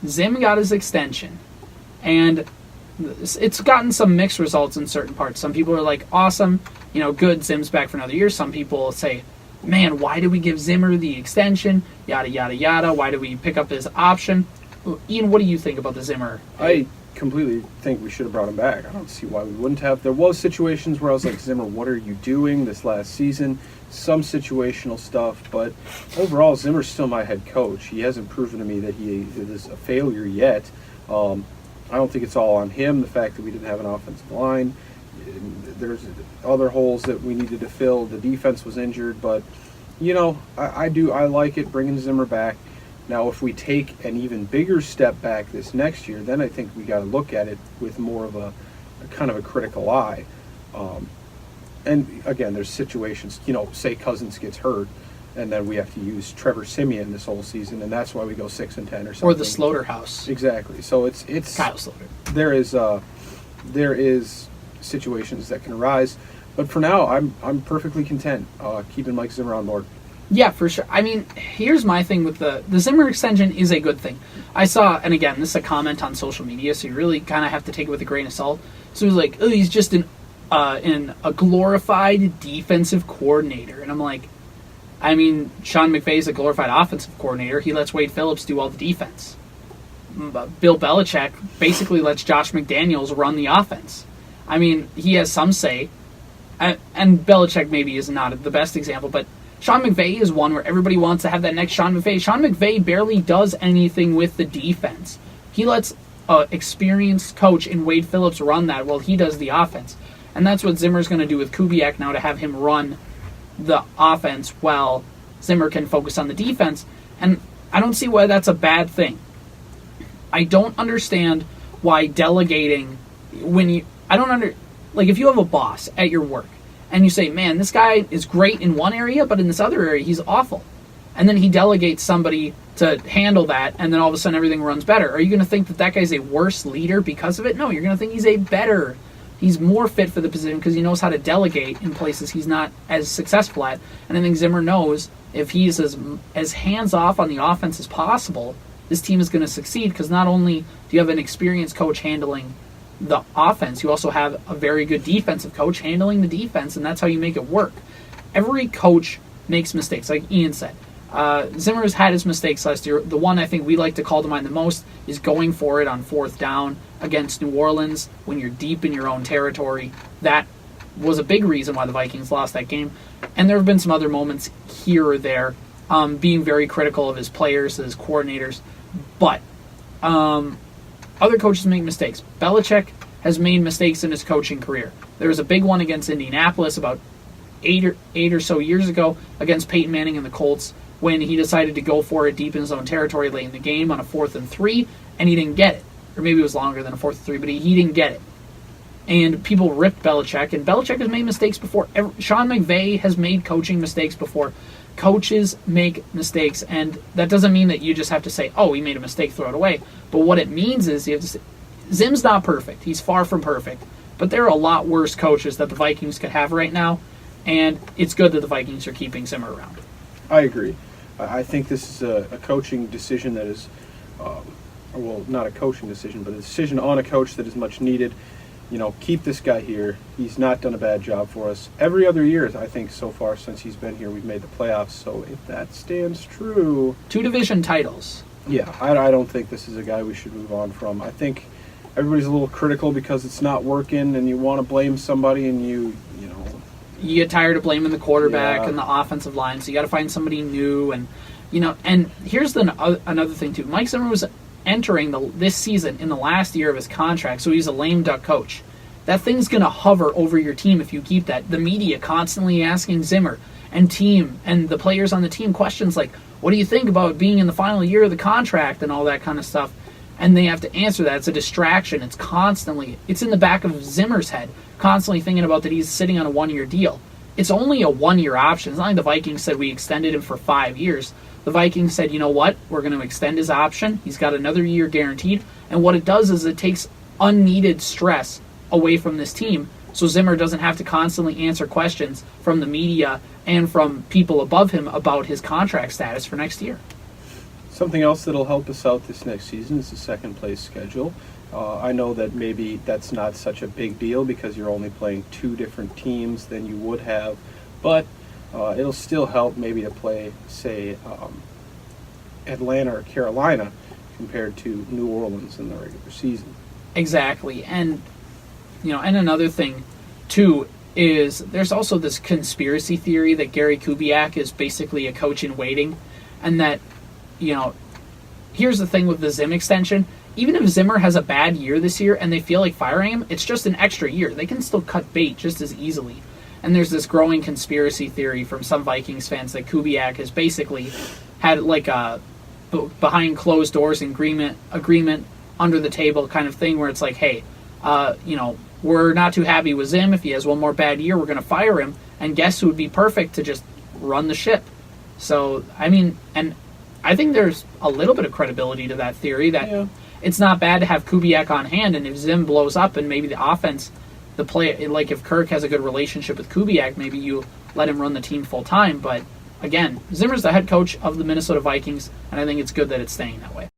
Zim got his extension, and it's gotten some mixed results in certain parts. Some people are like, awesome, good, Zim's back for another year. Some people say, man, why did we give Zimmer the extension? Yada, yada, yada. Why did we pick up his option? Ian, what do you think about the Zimmer? I completely think we should have brought him back. I don't see why we wouldn't have. There was situations where I was like, Zimmer, what are you doing this last season? Some situational stuff, but overall, Zimmer's still my head coach. He hasn't proven to me that he is a failure yet. I don't think it's all on him, the fact that we didn't have an offensive line. There's other holes that we needed to fill. The defense was injured, but, I like it, bringing Zimmer back. Now, if we take an even bigger step back this next year, then I think we got to look at it with more of a kind of a critical eye. And, again, there's situations, say Cousins gets hurt, and then we have to use Trevor Siemian this whole season, and that's why we go 6-10 or something. Or the Slaughterhouse. Exactly. So it's Kyle Sloter. There is situations that can arise, but for now, I'm perfectly content keeping Mike Zimmer on board. Yeah, for sure. I mean, here's my thing with the Zimmer extension is a good thing. I saw, and again, this is a comment on social media, so you really kind of have to take it with a grain of salt. So it was like, oh, he's just a glorified defensive coordinator, and I'm like, I mean, Sean McVay is a glorified offensive coordinator. He lets Wade Phillips do all the defense. Bill Belichick basically lets Josh McDaniels run the offense. I mean, he has some say, and Belichick maybe is not the best example, but Sean McVay is one where everybody wants to have that next Sean McVay. Sean McVay barely does anything with the defense. He lets an experienced coach in Wade Phillips run that while he does the offense. And that's what Zimmer's going to do with Kubiak now, to have him run the offense while Zimmer can focus on the defense. And I don't see why that's a bad thing. I don't understand why delegating if you have a boss at your work and you say, man, this guy is great in one area, but in this other area he's awful. And then he delegates somebody to handle that, and then all of a sudden everything runs better. Are you going to think that guy's a worse leader because of it? No, you're going to think he's more fit for the position because he knows how to delegate in places he's not as successful at. And I think Zimmer knows if he's as hands-off on the offense as possible, this team is going to succeed, because not only do you have an experienced coach handling the offense, you also have a very good defensive coach handling the defense, and that's how you make it work. Every coach makes mistakes, like Ian said. Zimmer's had his mistakes last year. The one I think we like to call to mind the most is going for it on 4th down against New Orleans when you're deep in your own territory. That was a big reason why the Vikings lost that game. And there have been some other moments here or there, being very critical of his players, his coordinators. But other coaches make mistakes. Belichick has made mistakes in his coaching career. There was a big one against Indianapolis about eight or so years ago against Peyton Manning and the Colts, when he decided to go for it deep in his own territory late in the game on a 4th and 3, and he didn't get it. Or maybe it was longer than a 4th and 3, but he didn't get it. And people ripped Belichick, and Belichick has made mistakes before. Sean McVay has made coaching mistakes before. Coaches make mistakes, and that doesn't mean that you just have to say, oh, he made a mistake, throw it away. But what it means is you have to say, Zim's not perfect. He's far from perfect. But there are a lot worse coaches that the Vikings could have right now, and it's good that the Vikings are keeping Zimmer around. I agree. I think this is a coaching decision that is, not a coaching decision, but a decision on a coach that is much needed. Keep this guy here. He's not done a bad job for us. Every other year, I think, so far since he's been here, we've made the playoffs. So if that stands true... 2 division titles. Yeah, I don't think this is a guy we should move on from. I think everybody's a little critical because it's not working, and you want to blame somebody, and you get tired of blaming the quarterback and the offensive line, so you got to find somebody new. And and here's another thing too. Mike Zimmer was entering this season in the last year of his contract, so he's a lame duck coach. That thing's going to hover over your team if you keep that. The media constantly asking Zimmer and team and the players on the team questions like, what do you think about being in the final year of the contract and all that kind of stuff? And they have to answer that. It's a distraction. It's in the back of Zimmer's head, constantly thinking about that he's sitting on a 1-year deal. It's only a 1-year option. It's not like the Vikings said we extended him for 5 years. The Vikings said, you know what, we're going to extend his option. He's got another year guaranteed. And what it does is it takes unneeded stress away from this team, so Zimmer doesn't have to constantly answer questions from the media and from people above him about his contract status for next year. Something else that'll help us out this next season is the second place schedule. I know that maybe that's not such a big deal because you're only playing 2 different teams than you would have, but it'll still help maybe to play, say, Atlanta or Carolina compared to New Orleans in the regular season. Exactly. And, and another thing, too, is there's also this conspiracy theory that Gary Kubiak is basically a coach in waiting, and that, here's the thing with the Zim extension. Even if Zimmer has a bad year this year and they feel like firing him, it's just an extra year. They can still cut bait just as easily. And there's this growing conspiracy theory from some Vikings fans that Kubiak has basically had like a behind closed doors agreement under the table kind of thing where it's like, hey, we're not too happy with Zim. If he has one more bad year, we're going to fire him. And guess who would be perfect to just run the ship? So, and I think there's a little bit of credibility to that theory that it's not bad to have Kubiak on hand, and if Zim blows up and maybe the offense, the play, like if Kirk has a good relationship with Kubiak, maybe you let him run the team full time. But again, Zimmer's the head coach of the Minnesota Vikings, and I think it's good that it's staying that way.